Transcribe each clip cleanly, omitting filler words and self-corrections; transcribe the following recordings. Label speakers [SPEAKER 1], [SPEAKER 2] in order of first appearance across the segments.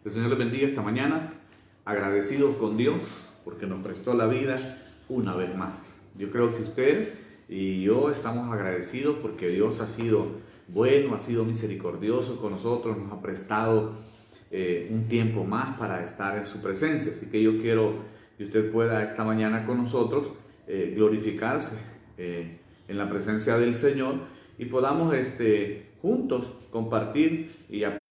[SPEAKER 1] El Señor les bendiga esta mañana, agradecidos con Dios porque nos prestó la vida una vez más. Yo creo que usted y yo estamos agradecidos porque Dios ha sido bueno, ha sido misericordioso con nosotros, nos ha prestado un tiempo más para estar en su presencia. Así que yo quiero que usted pueda esta mañana con nosotros glorificarse en la presencia del Señor y podamos juntos compartir y aprender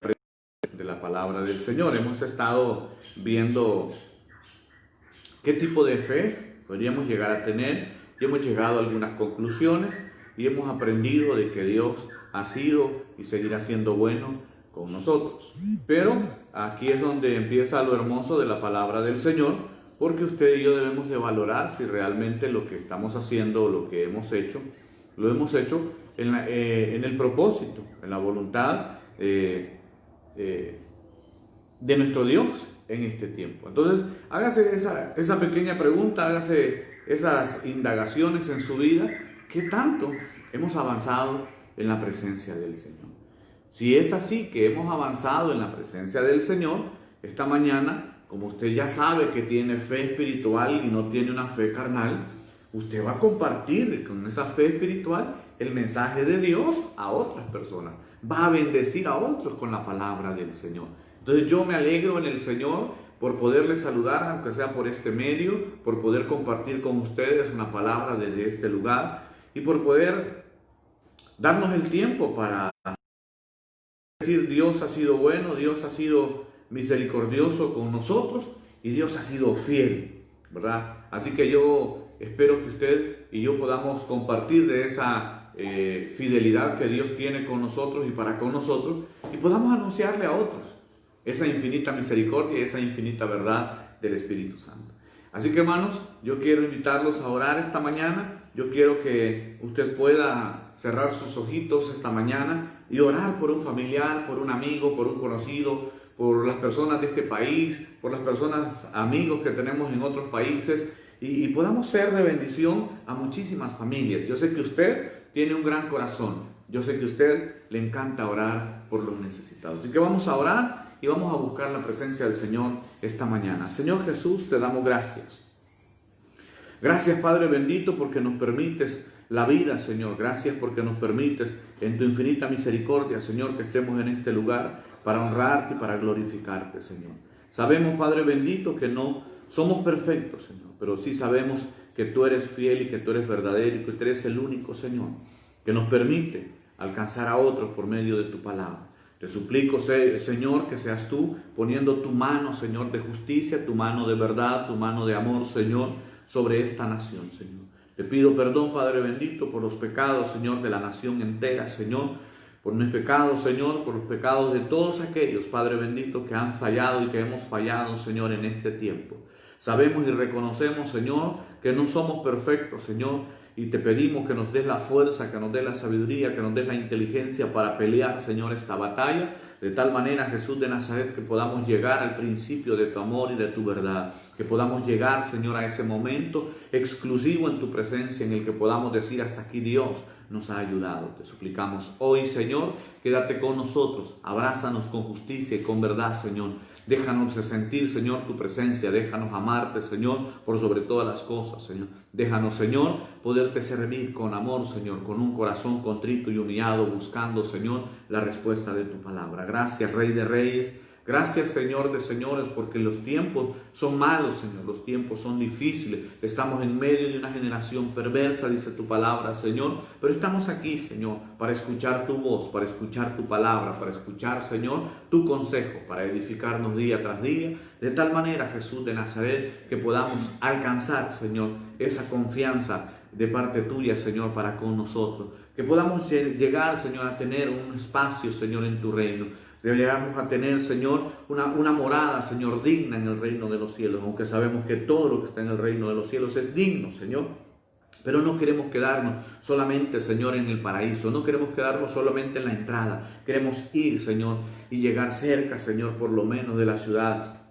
[SPEAKER 1] de la palabra del Señor. Hemos estado viendo qué tipo de fe podríamos llegar a tener y hemos llegado a algunas conclusiones y hemos aprendido de que Dios ha sido y seguirá siendo bueno con nosotros. Pero aquí es donde empieza lo hermoso de la palabra del Señor, porque usted y yo debemos de valorar si realmente lo que estamos haciendo o lo que hemos hecho, lo hemos hecho en el propósito, en la voluntad de nuestro Dios en este tiempo. Entonces, hágase esa pequeña pregunta, hágase esas indagaciones en su vida. ¿Qué tanto hemos avanzado en la presencia del Señor? Si es así que hemos avanzado en la presencia del Señor, esta mañana, como usted ya sabe que tiene fe espiritual y no tiene una fe carnal, usted va a compartir con esa fe espiritual el mensaje de Dios a otras personas. Va a bendecir a otros con la palabra del Señor. Entonces yo me alegro en el Señor por poderles saludar, aunque sea por este medio, por poder compartir con ustedes una palabra desde este lugar y por poder darnos el tiempo para decir: Dios ha sido bueno, Dios ha sido misericordioso con nosotros y Dios ha sido fiel, ¿verdad? Así que yo espero que usted y yo podamos compartir de esa fidelidad que Dios tiene con nosotros y para con nosotros, y podamos anunciarle a otros esa infinita misericordia y esa infinita verdad del Espíritu Santo. Así que, hermanos, yo quiero invitarlos a orar esta mañana. Yo quiero que usted pueda cerrar sus ojitos esta mañana y orar por un familiar, por un amigo, por un conocido, por las personas de este país, por las personas, amigos que tenemos en otros países, y podamos ser de bendición a muchísimas familias. Yo sé que usted tiene un gran corazón. Yo sé que a usted le encanta orar por los necesitados. Así que vamos a orar y vamos a buscar la presencia del Señor esta mañana. Señor Jesús, te damos gracias. Gracias, Padre bendito, porque nos permites la vida, Señor. Gracias porque nos permites en tu infinita misericordia, Señor, que estemos en este lugar para honrarte y para glorificarte, Señor. Sabemos, Padre bendito, que no somos perfectos, Señor, pero sí sabemos que tú eres fiel y que tú eres verdadero y que tú eres el único, Señor, que nos permite alcanzar a otros por medio de tu palabra. Te suplico, Señor, que seas tú poniendo tu mano, Señor, de justicia, tu mano de verdad, tu mano de amor, Señor, sobre esta nación, Señor. Te pido perdón, Padre bendito, por los pecados, Señor, de la nación entera, Señor, por mis pecados, Señor, por los pecados de todos aquellos, Padre bendito, que han fallado y que hemos fallado, Señor, en este tiempo. Sabemos y reconocemos, Señor, que no somos perfectos, Señor, y te pedimos que nos des la fuerza, que nos des la sabiduría, que nos des la inteligencia para pelear, Señor, esta batalla, de tal manera, Jesús de Nazaret, que podamos llegar al principio de tu amor y de tu verdad, que podamos llegar, Señor, a ese momento exclusivo en tu presencia, en el que podamos decir: hasta aquí Dios nos ha ayudado. Te suplicamos hoy, Señor, quédate con nosotros, abrázanos con justicia y con verdad, Señor. Déjanos sentir, Señor, tu presencia. Déjanos amarte, Señor, por sobre todas las cosas, Señor. Déjanos, Señor, poderte servir con amor, Señor, con un corazón contrito y humillado, buscando, Señor, la respuesta de tu palabra. Gracias, Rey de Reyes. Gracias, Señor de señores, porque los tiempos son malos, Señor. Los tiempos son difíciles. Estamos en medio de una generación perversa, dice tu palabra, Señor. Pero estamos aquí, Señor, para escuchar tu voz, para escuchar tu palabra, para escuchar, Señor, tu consejo, para edificarnos día tras día. De tal manera, Jesús de Nazaret, que podamos alcanzar, Señor, esa confianza de parte tuya, Señor, para con nosotros. Que podamos llegar, Señor, a tener un espacio, Señor, en tu reino. Llegamos a tener, Señor, una morada, Señor, digna en el reino de los cielos, aunque sabemos que todo lo que está en el reino de los cielos es digno, Señor. Pero no queremos quedarnos solamente, Señor, en el paraíso. No queremos quedarnos solamente en la entrada. Queremos ir, Señor, y llegar cerca, Señor, por lo menos de la ciudad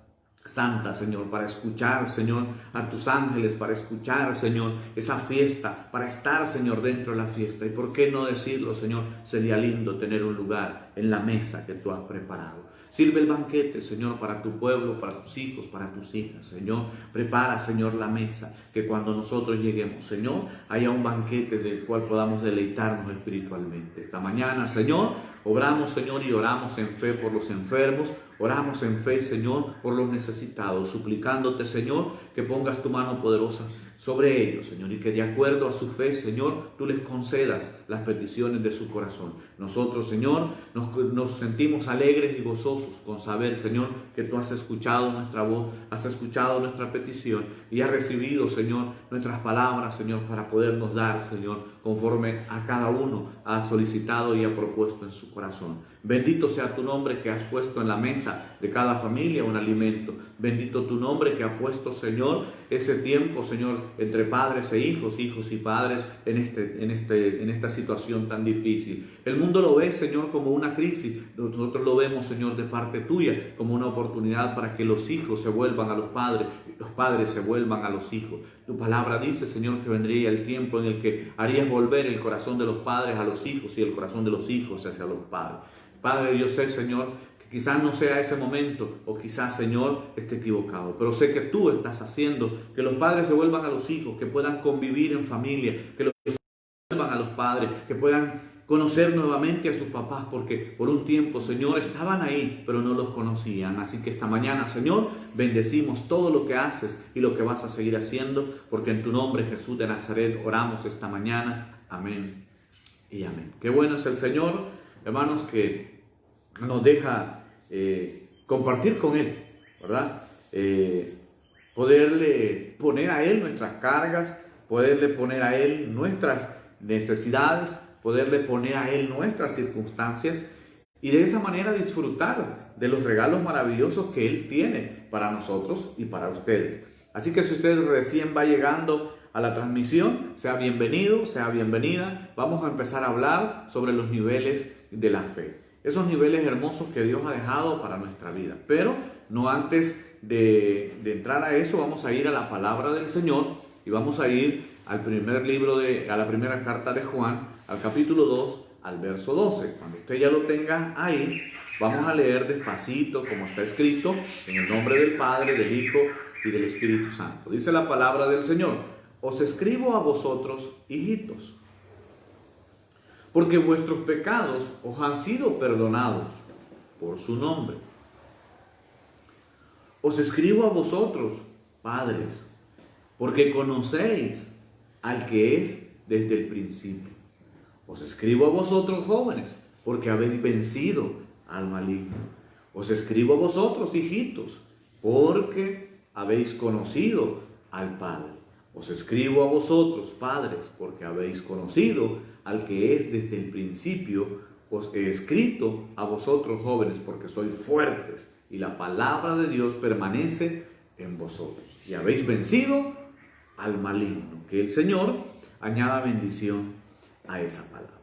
[SPEAKER 1] santa, Señor, para escuchar, Señor, a tus ángeles, para escuchar, Señor, esa fiesta, para estar, Señor, dentro de la fiesta. Y por qué no decirlo, Señor, sería lindo tener un lugar en la mesa que tú has preparado. Sirve el banquete, Señor, para tu pueblo, para tus hijos, para tus hijas, Señor. Prepara, Señor, la mesa, que cuando nosotros lleguemos, Señor, haya un banquete del cual podamos deleitarnos espiritualmente. Esta mañana, Señor, obramos, Señor, y oramos en fe por los enfermos. Oramos en fe, Señor, por los necesitados, suplicándote, Señor, que pongas tu mano poderosa sobre ellos, Señor, y que de acuerdo a su fe, Señor, tú les concedas las peticiones de su corazón. Nosotros, Señor, nos sentimos alegres y gozosos con saber, Señor, que tú has escuchado nuestra voz, has escuchado nuestra petición y has recibido, Señor, nuestras palabras, Señor, para podernos dar, Señor, conforme a cada uno ha solicitado y ha propuesto en su corazón. Bendito sea tu nombre que has puesto en la mesa de cada familia un alimento. Bendito tu nombre que ha puesto, Señor, ese tiempo, Señor, entre padres e hijos, hijos y padres en esta situación tan difícil. El mundo lo ve, Señor, como una crisis. Nosotros lo vemos, Señor, de parte tuya, como una oportunidad para que los hijos se vuelvan a los padres se vuelvan a los hijos. Tu palabra dice, Señor, que vendría el tiempo en el que harías volver el corazón de los padres a los hijos y el corazón de los hijos hacia los padres. Padre, yo sé, Señor, que quizás no sea ese momento o quizás, Señor, esté equivocado, pero sé que tú estás haciendo que los padres se vuelvan a los hijos, que puedan convivir en familia, que los hijos se vuelvan a los padres, que puedan conocer nuevamente a sus papás, porque por un tiempo, Señor, estaban ahí, pero no los conocían. Así que esta mañana, Señor, bendecimos todo lo que haces y lo que vas a seguir haciendo, porque en tu nombre, Jesús de Nazaret, oramos esta mañana. Amén y amén. Qué bueno es el Señor, hermanos, que nos deja compartir con Él, ¿verdad? Poderle poner a Él nuestras cargas, poderle poner a Él nuestras necesidades, poderle poner a Él nuestras circunstancias y de esa manera disfrutar de los regalos maravillosos que Él tiene para nosotros y para ustedes. Así que si usted recién va llegando a la transmisión, sea bienvenido, sea bienvenida. Vamos a empezar a hablar sobre los niveles de la fe. Esos niveles hermosos que Dios ha dejado para nuestra vida. Pero no antes de entrar a eso, vamos a ir a la palabra del Señor y vamos a ir a la primera carta de Juan, al capítulo 2, al verso 12. Cuando usted ya lo tenga ahí, vamos a leer despacito como está escrito, en el nombre del Padre, del Hijo y del Espíritu Santo. Dice la palabra del Señor: os escribo a vosotros, hijitos, porque vuestros pecados os han sido perdonados por su nombre. Os escribo a vosotros, padres, porque conocéis al que es desde el principio. Os escribo a vosotros, jóvenes, porque habéis vencido al maligno. Os escribo a vosotros, hijitos, porque habéis conocido al Padre. Os escribo a vosotros, padres, porque habéis conocido al que es desde el principio. Os he escrito a vosotros, jóvenes, porque sois fuertes y la palabra de Dios permanece en vosotros. Y habéis vencido al maligno. Que el Señor añada bendición a esa palabra.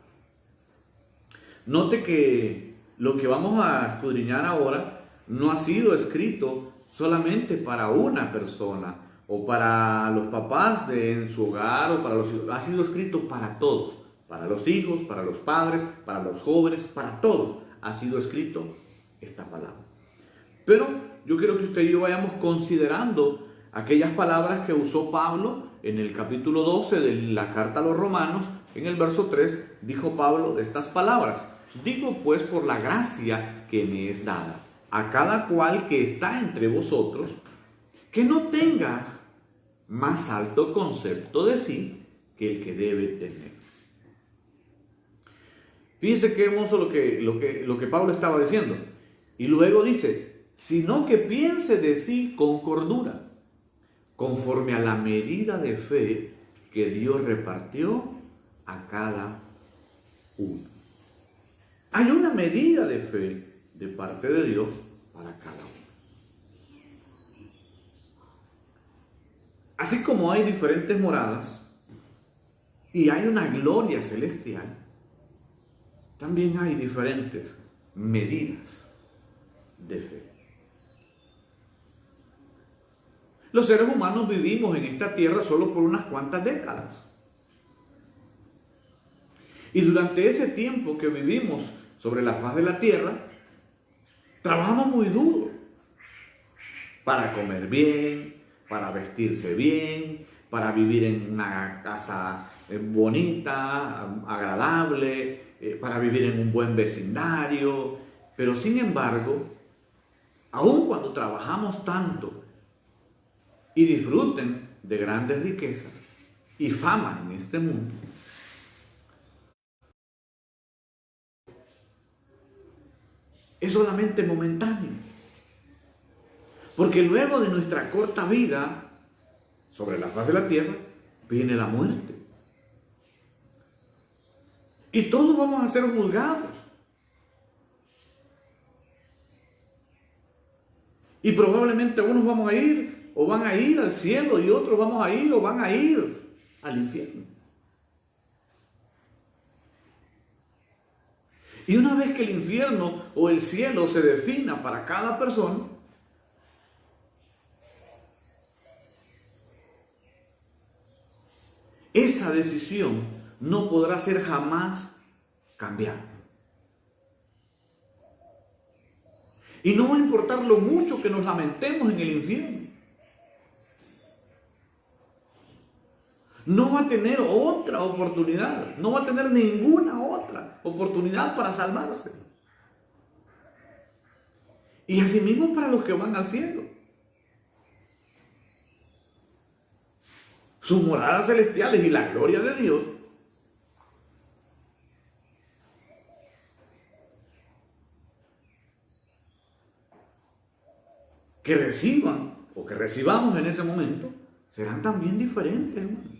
[SPEAKER 1] Note que lo que vamos a escudriñar ahora no ha sido escrito solamente para una persona o para los papás en su hogar o para los hijos. Ha sido escrito para todos, para los hijos, para los padres, para los jóvenes, para todos ha sido escrito esta palabra. Pero yo quiero que usted y yo vayamos considerando aquellas palabras que usó Pablo en el capítulo 12 de la carta a los Romanos. En el verso 3 dijo Pablo estas palabras: digo pues por la gracia que me es dada a cada cual que está entre vosotros, que no tenga más alto concepto de sí que el que debe tener. Fíjense qué hermoso lo que Pablo estaba diciendo. Y luego dice: sino que piense de sí con cordura, conforme a la medida de fe que Dios repartió a cada uno. Hay una medida de fe de parte de Dios para cada uno. Así como hay diferentes moradas y hay una gloria celestial, también hay diferentes medidas de fe. Los seres humanos vivimos en esta tierra solo por unas cuantas décadas. Y durante ese tiempo que vivimos sobre la faz de la tierra, trabajamos muy duro para comer bien, para vestirse bien, para vivir en una casa bonita, agradable, para vivir en un buen vecindario. Pero sin embargo, aun cuando trabajamos tanto y disfruten de grandes riquezas y fama en este mundo, es solamente momentáneo. Porque luego de nuestra corta vida sobre la faz de la tierra, viene la muerte. Y todos vamos a ser juzgados. Y probablemente unos vamos a ir o van a ir al cielo y otros vamos a ir o van a ir al infierno. Y una vez que el infierno o el cielo se defina para cada persona, esa decisión no podrá ser jamás cambiada. Y no va a importar lo mucho que nos lamentemos en el infierno. No va a tener otra oportunidad, no va a tener ninguna otra oportunidad para salvarse. Y asimismo para los que van al cielo. Sus moradas celestiales y la gloria de Dios que reciban o que recibamos en ese momento serán también diferentes, hermano.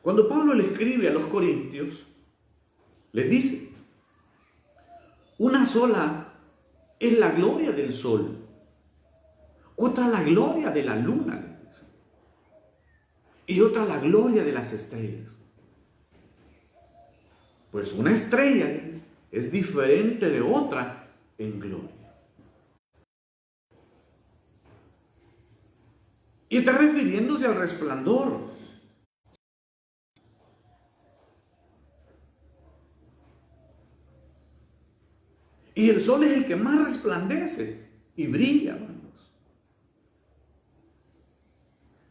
[SPEAKER 1] Cuando Pablo le escribe a los corintios, les dice: una sola es la gloria del sol, otra la gloria de la luna, y otra la gloria de las estrellas. Pues una estrella es diferente de otra en gloria. Y está refiriéndose al resplandor. Y el sol es el que más resplandece y brilla, hermanos.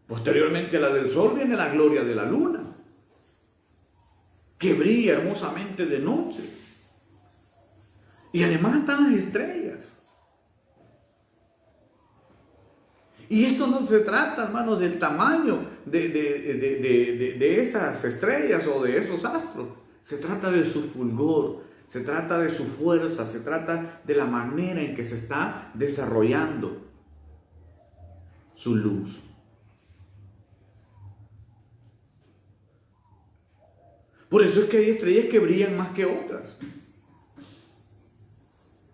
[SPEAKER 1] Posteriormente a la del sol viene la gloria de la luna, que brilla hermosamente de noche. Y además están las estrellas. Y esto no se trata, hermanos, del tamaño de esas estrellas o de esos astros. Se trata de su fulgor, se trata de su fuerza, se trata de la manera en que se está desarrollando su luz. Por eso es que hay estrellas que brillan más que otras.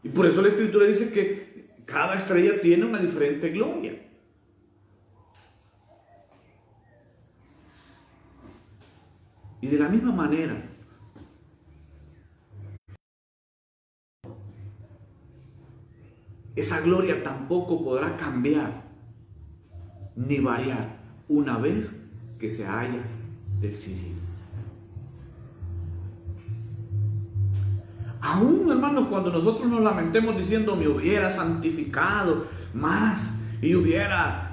[SPEAKER 1] Y por eso la Escritura dice que cada estrella tiene una diferente gloria. Y de la misma manera, esa gloria tampoco podrá cambiar ni variar una vez que se haya decidido. Aún, hermanos, cuando nosotros nos lamentemos diciendo: me hubiera santificado más y hubiera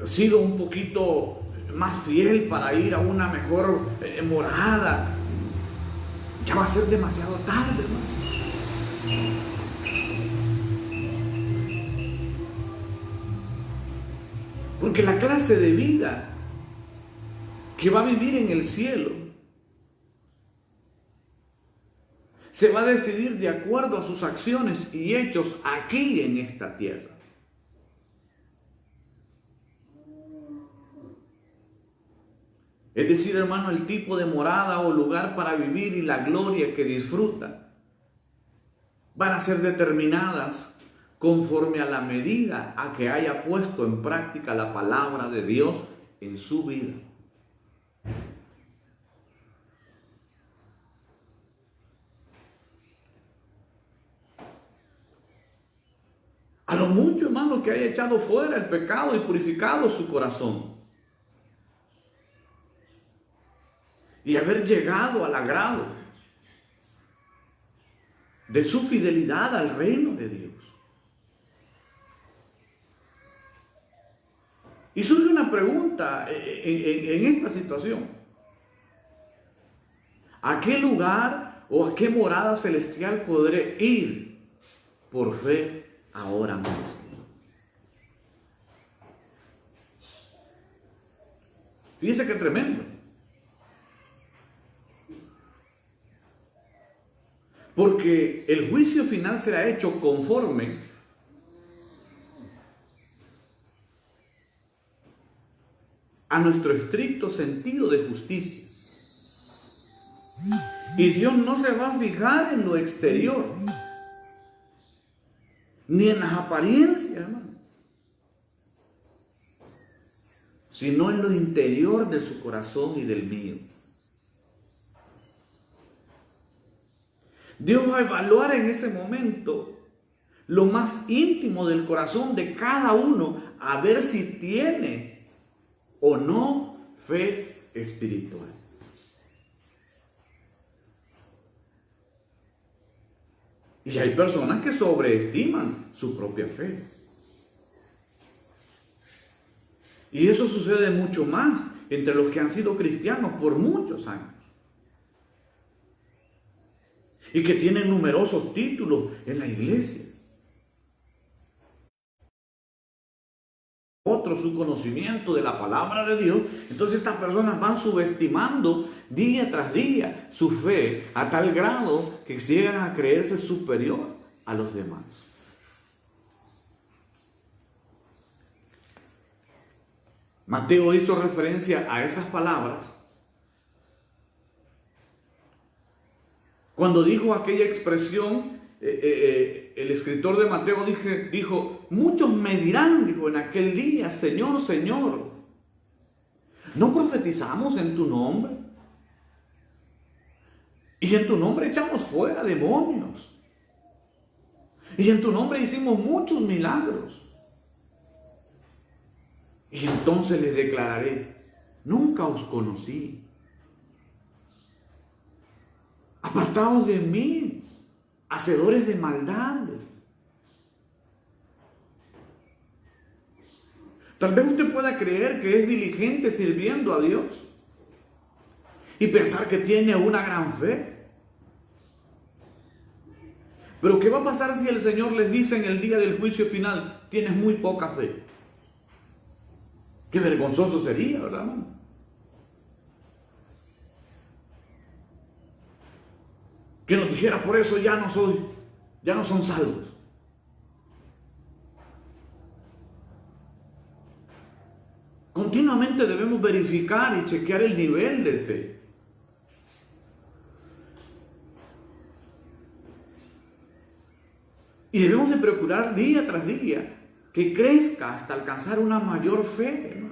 [SPEAKER 1] sido un poquito más fiel para ir a una mejor morada, ya va a ser demasiado tarde, hermano. Porque la clase de vida que va a vivir en el cielo se va a decidir de acuerdo a sus acciones y hechos aquí en esta tierra. Es decir, hermano, el tipo de morada o lugar para vivir y la gloria que disfruta van a ser determinadas conforme a la medida a que haya puesto en práctica la palabra de Dios en su vida. A lo mucho, hermano, que haya echado fuera el pecado y purificado su corazón. Y haber llegado al agrado de su fidelidad al reino de Dios. Y surge una pregunta en esta situación. ¿A qué lugar o a qué morada celestial podré ir por fe ahora mismo? Fíjese qué tremendo. Porque el juicio final será hecho conforme a nuestro estricto sentido de justicia. Y Dios no se va a fijar en lo exterior, ni en las apariencias, hermano, sino en lo interior de su corazón y del mío. Dios va a evaluar en ese momento lo más íntimo del corazón de cada uno, a ver si tiene o no fe espiritual. Y hay personas que sobreestiman su propia fe. Y eso sucede mucho más entre los que han sido cristianos por muchos años. Y que tienen numerosos títulos en la iglesia. Otro su conocimiento de la palabra de Dios. Entonces estas personas van subestimando día tras día su fe a tal grado que llegan a creerse superior a los demás. Mateo hizo referencia a esas palabras cuando dijo aquella expresión. El escritor de Mateo dijo, muchos me dirán, dijo, en aquel día, Señor, Señor, ¿no profetizamos en tu nombre? Y en tu nombre echamos fuera demonios. Y en tu nombre hicimos muchos milagros. Y entonces les declararé, nunca os conocí. Apartaos de mí, hacedores de maldad. Tal vez usted pueda creer que es diligente sirviendo a Dios y pensar que tiene una gran fe. Pero ¿qué va a pasar si el Señor les dice en el día del juicio final, tienes muy poca fe? Qué vergonzoso sería, ¿verdad, hermano? Que nos dijera, por eso ya no son salvos. Continuamente debemos verificar y chequear el nivel de fe. Y debemos de procurar día tras día que crezca hasta alcanzar una mayor fe, hermanos.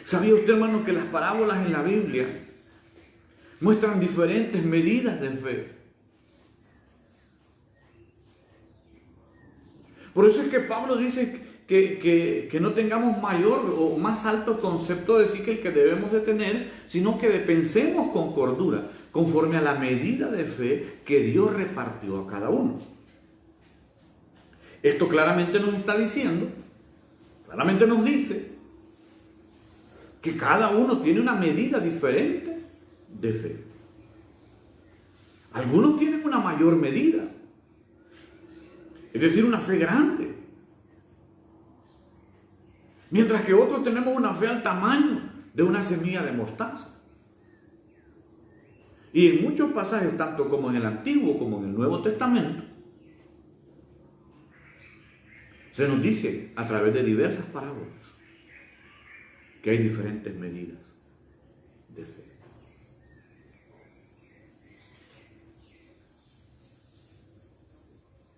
[SPEAKER 1] ¿Sabía usted, hermano, que las parábolas en la Biblia muestran diferentes medidas de fe? Por eso es que Pablo dice que no tengamos mayor o más alto concepto de sí que el que debemos de tener, sino que pensemos con cordura, conforme a la medida de fe que Dios repartió a cada uno. Esto claramente nos está diciendo, claramente nos dice, que cada uno tiene una medida diferente de fe. Algunos tienen una mayor medida, es decir, una fe grande. Mientras que otros tenemos una fe al tamaño de una semilla de mostaza. Y en muchos pasajes, tanto como en el Antiguo como en el Nuevo Testamento, se nos dice a través de diversas parábolas que hay diferentes medidas de fe.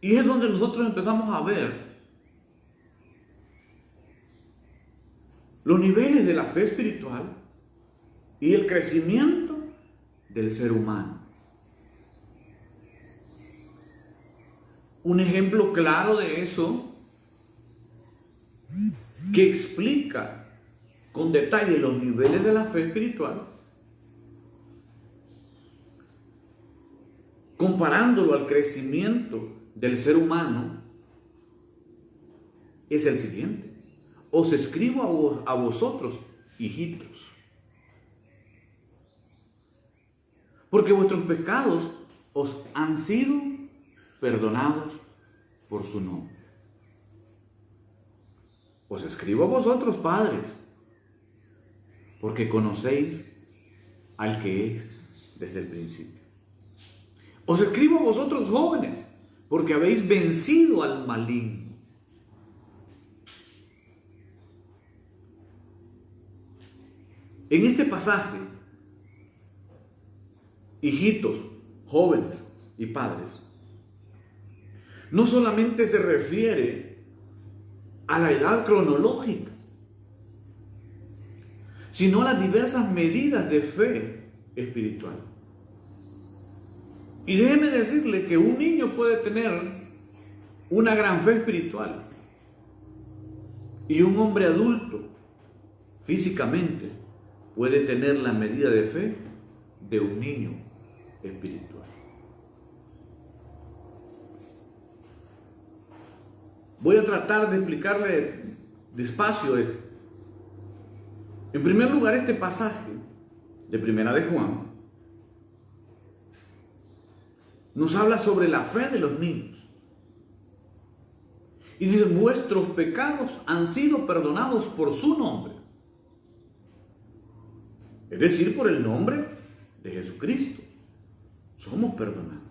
[SPEAKER 1] Y es donde nosotros empezamos a ver los niveles de la fe espiritual y el crecimiento del ser humano. Un ejemplo claro de eso, que explica con detalle los niveles de la fe espiritual, comparándolo al crecimiento del ser humano, es el siguiente: os escribo a vosotros, hijitos, porque vuestros pecados os han sido perdonados por su nombre. Os escribo a vosotros, padres, porque conocéis al que es desde el principio. Os escribo a vosotros, jóvenes, porque habéis vencido al maligno. En este pasaje, hijitos, jóvenes y padres, no solamente se refiere a la edad cronológica, sino a las diversas medidas de fe espiritual. Y déjeme decirle que un niño puede tener una gran fe espiritual y un hombre adulto físicamente puede tener la medida de fe de un niño espiritual. Voy a tratar de explicarle despacio esto. En primer lugar, este pasaje de Primera de Juan nos habla sobre la fe de los niños. Y dice: vuestros pecados han sido perdonados por su nombre. Es decir, por el nombre de Jesucristo. Somos perdonados.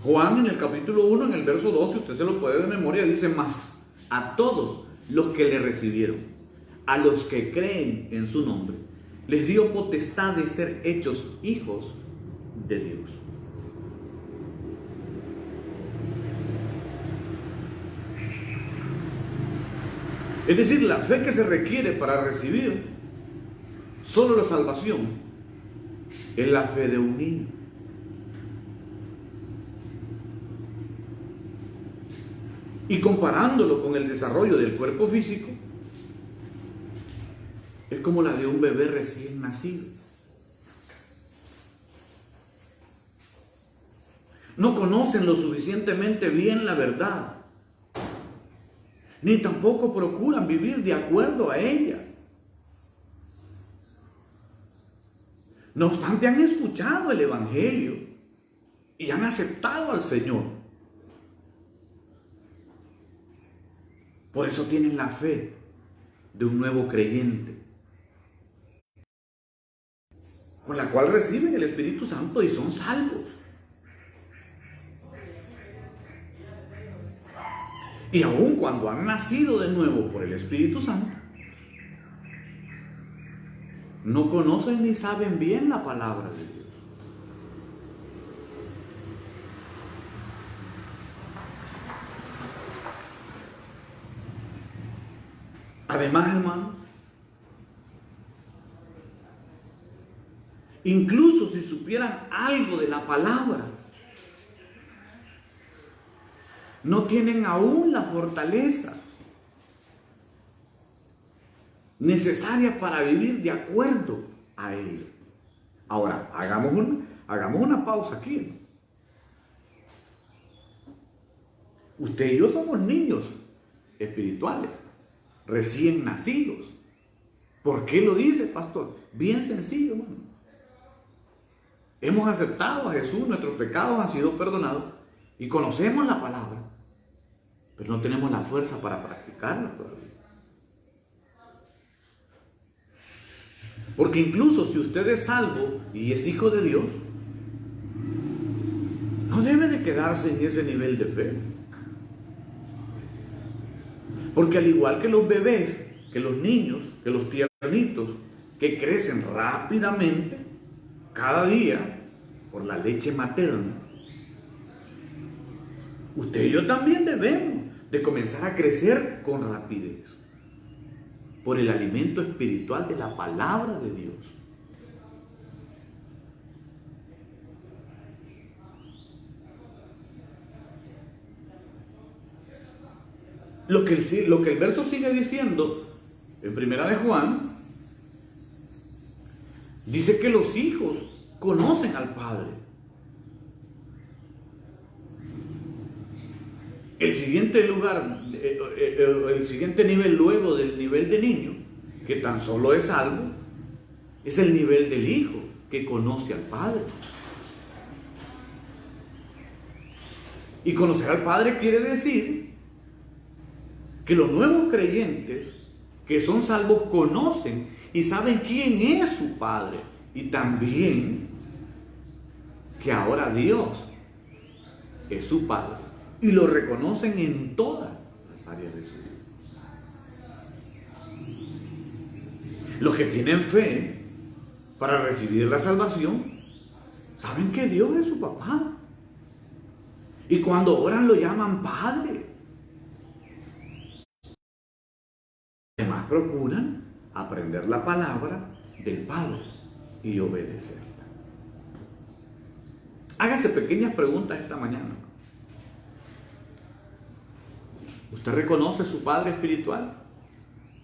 [SPEAKER 1] Juan en el capítulo 1, en el verso 2, si usted se lo puede de memoria, dice: más a todos los que le recibieron, a los que creen en su nombre, les dio potestad de ser hechos hijos de Dios. Es decir, la fe que se requiere para recibir solo la salvación es la fe de un niño. Y comparándolo con el desarrollo del cuerpo físico, es como la de un bebé recién nacido. No conocen lo suficientemente bien la verdad, ni tampoco procuran vivir de acuerdo a ella. No obstante, han escuchado el Evangelio y han aceptado al Señor. Por eso tienen la fe de un nuevo creyente, con la cual reciben el Espíritu Santo y son salvos. Y aun cuando han nacido de nuevo por el Espíritu Santo, no conocen ni saben bien la palabra de Dios. Además, hermano, incluso si supieran algo de la palabra, no tienen aún la fortaleza necesaria para vivir de acuerdo a ella. Ahora, hagamos una pausa aquí, ¿no? Usted y yo somos niños espirituales, recién nacidos. ¿Por qué lo dice, pastor? Bien sencillo, hermano. Hemos aceptado a Jesús, nuestros pecados han sido perdonados y conocemos la palabra, pero no tenemos la fuerza para practicarla todavía. Porque incluso si usted es salvo y es hijo de Dios, no debe de quedarse en ese nivel de fe. Porque al igual que los bebés, que los niños, que los tiernitos, que crecen rápidamente cada día por la leche materna, usted y yo también debemos de comenzar a crecer con rapidez por el alimento espiritual de la palabra de Dios. lo que el verso sigue diciendo en Primera de Juan, dice que los hijos conocen al Padre. El siguiente lugar, el siguiente nivel luego del nivel de niño, que tan solo es algo, es el nivel del hijo que conoce al Padre. Y conocer al Padre quiere decir que los nuevos creyentes que son salvos conocen y saben quién es su Padre, y también que ahora Dios es su Padre, y lo reconocen en todas las áreas de su vida. Los que tienen fe para recibir la salvación saben que Dios es su papá, y cuando oran lo llaman Padre. Además procuran aprender la palabra del Padre y obedecerla. Hágase pequeñas preguntas esta mañana. ¿Usted reconoce a su Padre espiritual?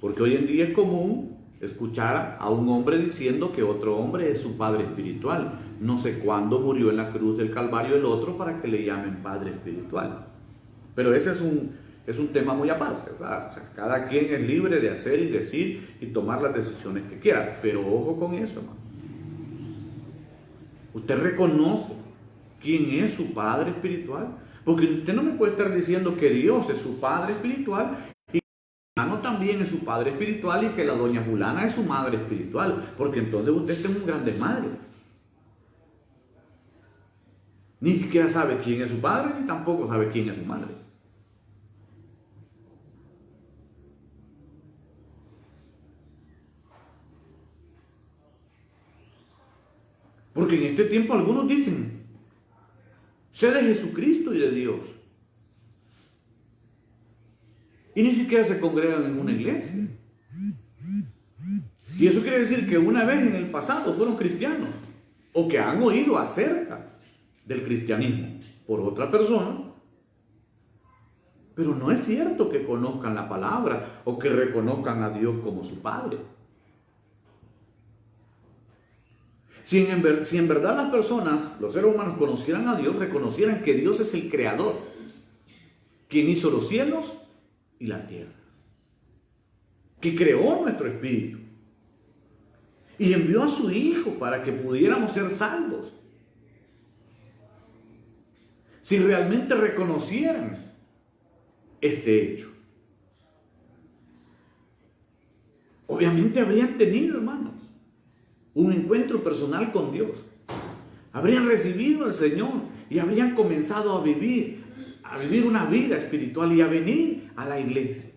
[SPEAKER 1] Porque hoy en día es común escuchar a un hombre diciendo que otro hombre es su Padre espiritual. No sé cuándo murió en la cruz del Calvario el otro para que le llamen Padre espiritual. Pero ese es un tema muy aparte, ¿verdad? O sea, cada quien es libre de hacer y decir y tomar las decisiones que quiera. Pero ojo con eso, hermano. ¿Usted reconoce quién es su Padre espiritual? Porque usted no me puede estar diciendo que Dios es su Padre espiritual y que el hermano también es su Padre espiritual y que la doña fulana es su madre espiritual, porque entonces usted es un gran desmadre. Ni siquiera sabe quién es su padre, ni tampoco sabe quién es su madre. Porque en este tiempo algunos dicen, sé de Jesucristo y de Dios. Y ni siquiera se congregan en una iglesia. Y eso quiere decir que una vez en el pasado fueron cristianos, o que han oído acerca del cristianismo por otra persona, pero no es cierto que conozcan la palabra o que reconozcan a Dios como su Padre. Si en verdad las personas, los seres humanos, conocieran a Dios, reconocieran que Dios es el creador, quien hizo los cielos y la tierra, que creó nuestro espíritu y envió a su Hijo para que pudiéramos ser salvos. Si realmente reconocieran este hecho, obviamente habrían tenido, hermanos, un encuentro personal con Dios. Habrían recibido al Señor y habrían comenzado a vivir una vida espiritual y a venir a la iglesia.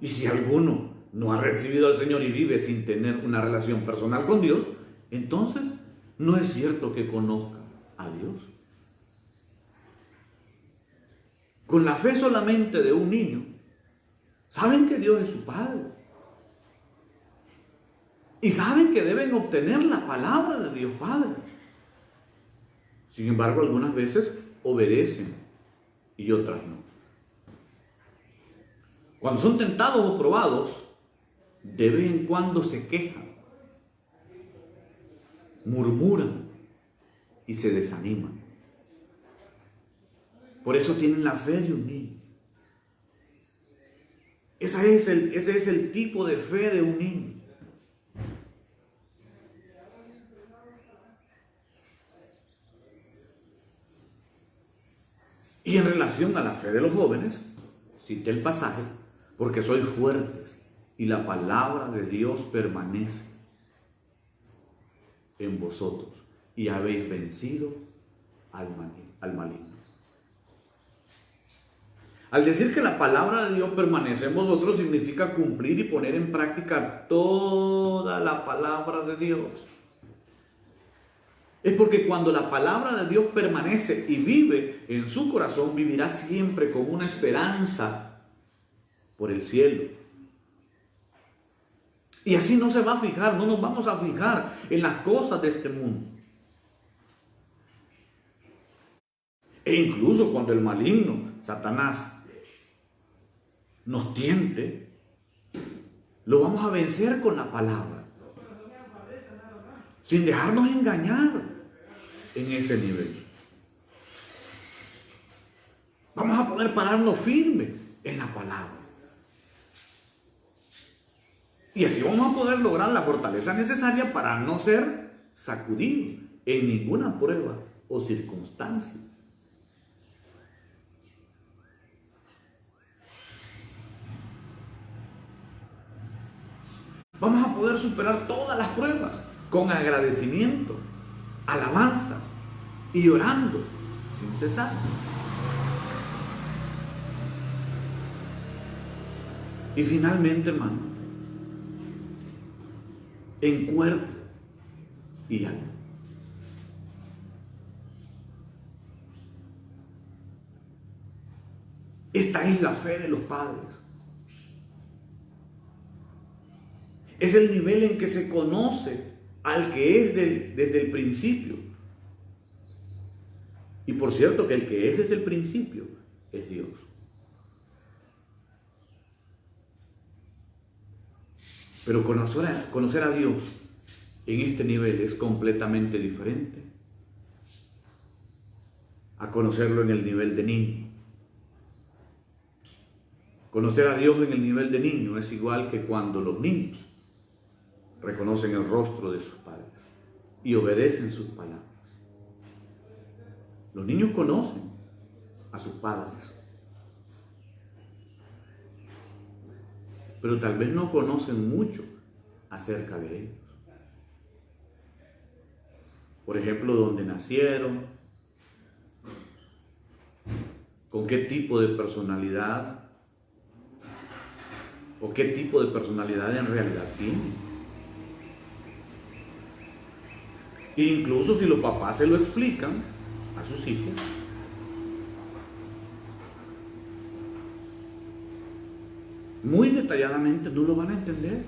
[SPEAKER 1] Y si alguno no ha recibido al Señor y vive sin tener una relación personal con Dios, entonces no es cierto que conozca a Dios. Con la fe solamente de un niño, saben que Dios es su Padre. Y saben que deben obtener la palabra de Dios Padre. Sin embargo, algunas veces obedecen y otras no. Cuando son tentados o probados, de vez en cuando se quejan, murmuran y se desaniman. Por eso tienen la fe de un niño. Ese es el tipo de fe de un niño. Y en relación a la fe de los jóvenes, cité el pasaje, porque sois fuertes y la palabra de Dios permanece en vosotros y habéis vencido al maligno. Al decir que la palabra de Dios permanece en vosotros, significa cumplir y poner en práctica toda la palabra de Dios. Es porque cuando la palabra de Dios permanece y vive en su corazón, vivirá siempre con una esperanza por el cielo. Y así no se va a fijar, no nos vamos a fijar en las cosas de este mundo. E incluso cuando el maligno, Satanás, nos tiente, lo vamos a vencer con la palabra, sin dejarnos engañar en ese nivel. Vamos a poder pararnos firmes en la palabra. Y así vamos a poder lograr la fortaleza necesaria para no ser sacudidos en ninguna prueba o circunstancia. Vamos a poder superar todas las pruebas con agradecimiento, alabanzas y orando sin cesar. Y finalmente, hermano, en cuerpo y alma. Esta es la fe de los padres. Es el nivel en que se conoce al que es desde el principio. Y por cierto que el que es desde el principio es Dios. Pero conocer a Dios en este nivel es completamente diferente a conocerlo en el nivel de niño. Conocer a Dios en el nivel de niño es igual que cuando los niños reconocen el rostro de sus padres y obedecen sus palabras. Los niños conocen a sus padres, pero tal vez no conocen mucho acerca de ellos. Por ejemplo, dónde nacieron, con qué tipo de personalidad o qué tipo de personalidad en realidad tienen. E incluso si los papás se lo explican a sus hijos, muy detalladamente no lo van a entender.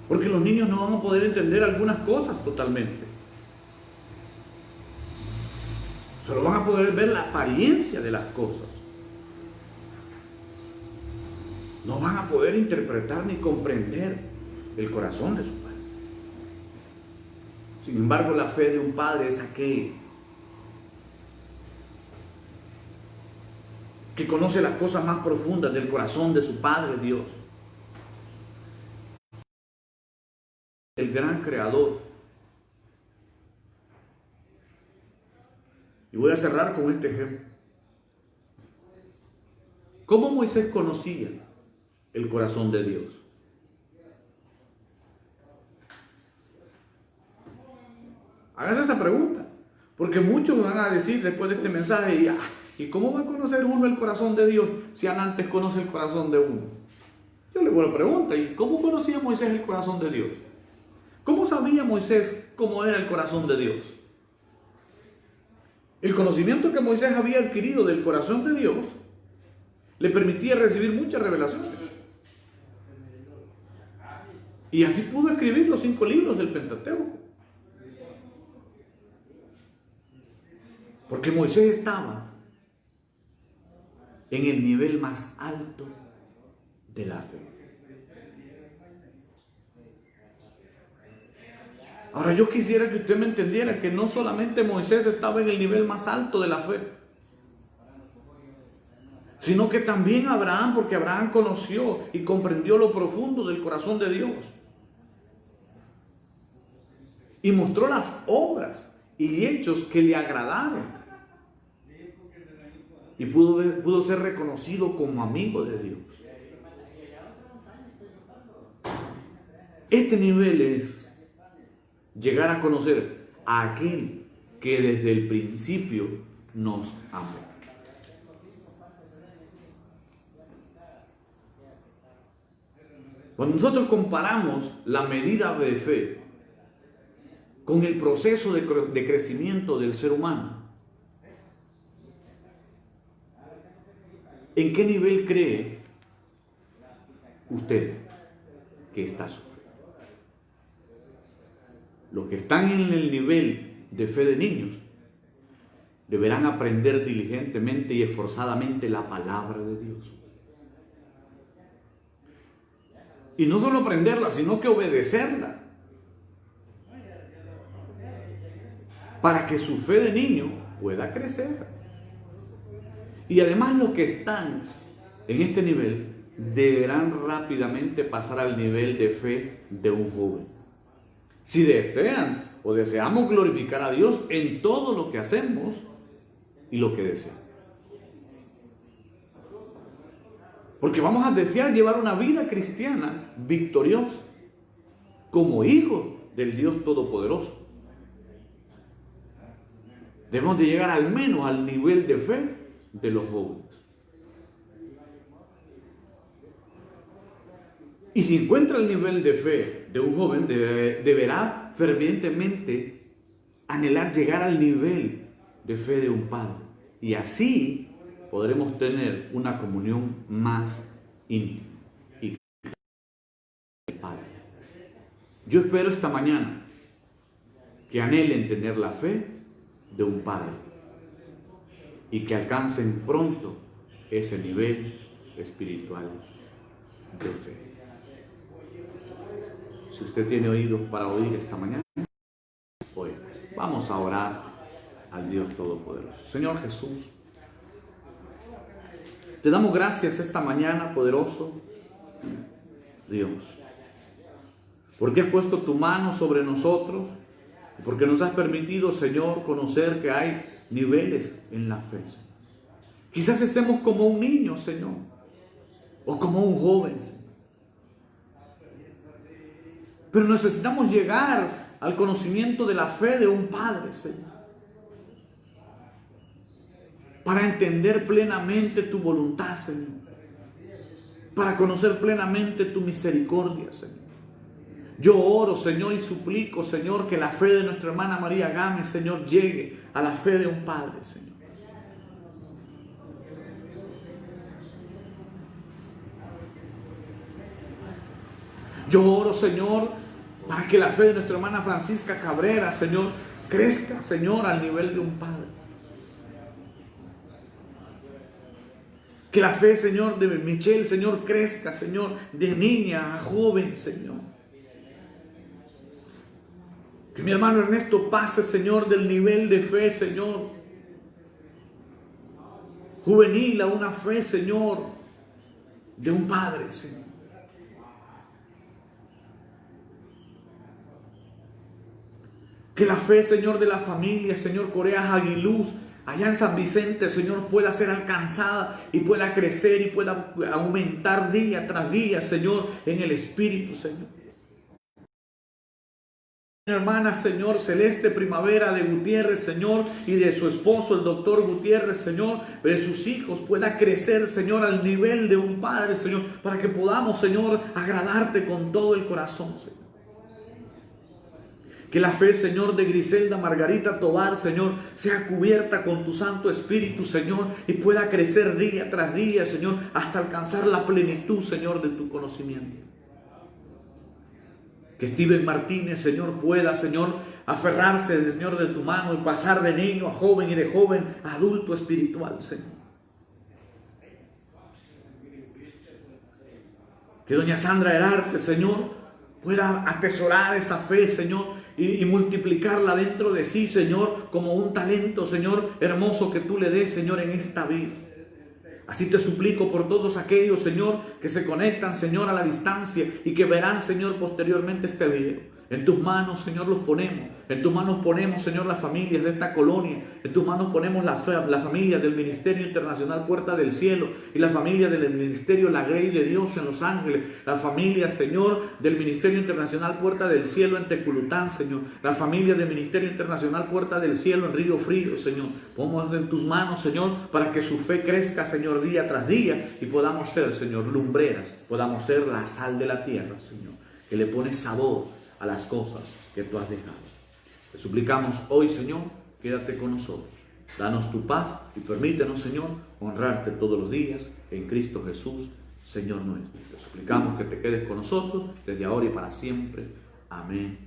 [SPEAKER 1] Porque los niños no van a poder entender algunas cosas totalmente. Solo van a poder ver la apariencia de las cosas. No van a poder interpretar ni comprender el corazón de su padre. Sin embargo, la fe de un padre es aquel que conoce las cosas más profundas del corazón de su Padre Dios, el gran creador. Y voy a cerrar con este ejemplo. ¿Cómo Moisés conocía el corazón de Dios? Hágase esa pregunta, porque muchos me van a decir después de este mensaje, ¿y cómo va a conocer uno el corazón de Dios si antes conoce el corazón de uno? Yo le voy a preguntar, ¿y cómo conocía Moisés el corazón de Dios? ¿Cómo sabía Moisés cómo era el corazón de Dios? El conocimiento que Moisés había adquirido del corazón de Dios le permitía recibir muchas revelaciones. Y así pudo escribir los 5 libros del Pentateuco. Porque Moisés estaba en el nivel más alto de la fe. Ahora yo quisiera que usted me entendiera que no solamente Moisés estaba en el nivel más alto de la fe, sino que también Abraham, porque Abraham conoció y comprendió lo profundo del corazón de Dios. Y mostró las obras y hechos que le agradaron. Y pudo ser reconocido como amigo de Dios. Este nivel es llegar a conocer a aquel que desde el principio nos amó. Cuando nosotros comparamos la medida de fe con el proceso de crecimiento del ser humano, ¿en qué nivel cree usted que está su fe? Los que están en el nivel de fe de niños deberán aprender diligentemente y esforzadamente la palabra de Dios. Y no solo aprenderla, sino que obedecerla. Para que su fe de niño pueda crecer. Y además los que están en este nivel deberán rápidamente pasar al nivel de fe de un joven. Si desean o deseamos glorificar a Dios en todo lo que hacemos y lo que deseamos. Porque vamos a desear llevar una vida cristiana victoriosa como hijos del Dios Todopoderoso. Debemos de llegar al menos al nivel de fe de los jóvenes. Y si encuentra el nivel de fe de un joven, deberá fervientemente anhelar llegar al nivel de fe de un padre. Y así podremos tener una comunión más íntima y con el Padre. Yo espero esta mañana que anhelen tener la fe de un padre y que alcancen pronto ese nivel espiritual de fe. Si usted tiene oídos para oír esta mañana, hoy vamos a orar al Dios Todopoderoso. Señor Jesús, te damos gracias esta mañana, poderoso Dios, porque has puesto tu mano sobre nosotros, porque nos has permitido, Señor, conocer que hay niveles en la fe. Quizás estemos como un niño, Señor, o como un joven, Señor. Pero necesitamos llegar al conocimiento de la fe de un Padre, Señor, para entender plenamente tu voluntad, Señor, para conocer plenamente tu misericordia, Señor. Yo oro, Señor, y suplico, Señor, que la fe de nuestra hermana María Gámez, Señor, llegue a la fe de un Padre, Señor. Yo oro, Señor, para que la fe de nuestra hermana Francisca Cabrera, Señor, crezca, Señor, al nivel de un Padre. Que la fe, Señor, de Michelle, Señor, crezca, Señor, de niña a joven, Señor. Que mi hermano Ernesto pase, Señor, del nivel de fe, Señor, juvenil a una fe, Señor, de un Padre, Señor. Que la fe, Señor, de la familia, Señor, Corea Aguiluz, allá en San Vicente, Señor, pueda ser alcanzada y pueda crecer y pueda aumentar día tras día, Señor, en el Espíritu, Señor. Hermana, Señor, Celeste Primavera de Gutiérrez, Señor, y de su esposo, el doctor Gutiérrez, Señor, de sus hijos, pueda crecer, Señor, al nivel de un Padre, Señor, para que podamos, Señor, agradarte con todo el corazón, Señor. Que la fe, Señor, de Griselda Margarita Tobar, Señor, sea cubierta con tu Santo Espíritu, Señor, y pueda crecer día tras día, Señor, hasta alcanzar la plenitud, Señor, de tu conocimiento. Que Steven Martínez, Señor, pueda, Señor, aferrarse, Señor, de tu mano y pasar de niño a joven y de joven a adulto espiritual, Señor. Que doña Sandra Herarte, Señor, pueda atesorar esa fe, Señor, y multiplicarla dentro de sí, Señor, como un talento, Señor, hermoso que tú le des, Señor, en esta vida. Así te suplico por todos aquellos, Señor, que se conectan, Señor, a la distancia y que verán, Señor, posteriormente este video. En tus manos, Señor, los ponemos. En tus manos ponemos, Señor, las familias de esta colonia. En tus manos ponemos la familia del Ministerio Internacional Puerta del Cielo y la familia del Ministerio La Grey de Dios en Los Ángeles. La familia, Señor, del Ministerio Internacional Puerta del Cielo en Teculután, Señor. La familia del Ministerio Internacional Puerta del Cielo en Río Frío, Señor. Ponemos en tus manos, Señor, para que su fe crezca, Señor, día tras día y podamos ser, Señor, lumbreras. Podamos ser la sal de la tierra, Señor, que le pone sabor a las cosas que tú has dejado. Te suplicamos hoy, Señor, quédate con nosotros. Danos tu paz y permítenos, Señor, honrarte todos los días en Cristo Jesús, Señor nuestro. Te suplicamos que te quedes con nosotros desde ahora y para siempre. Amén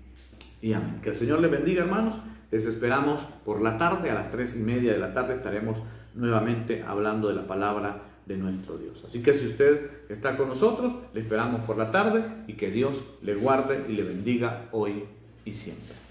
[SPEAKER 1] y amén. Que el Señor les bendiga, hermanos. Les esperamos por la tarde, a las 3:30 de la tarde estaremos nuevamente hablando de la palabra de nuestro Dios. Así que si usted está con nosotros, le esperamos por la tarde y que Dios le guarde y le bendiga hoy y siempre.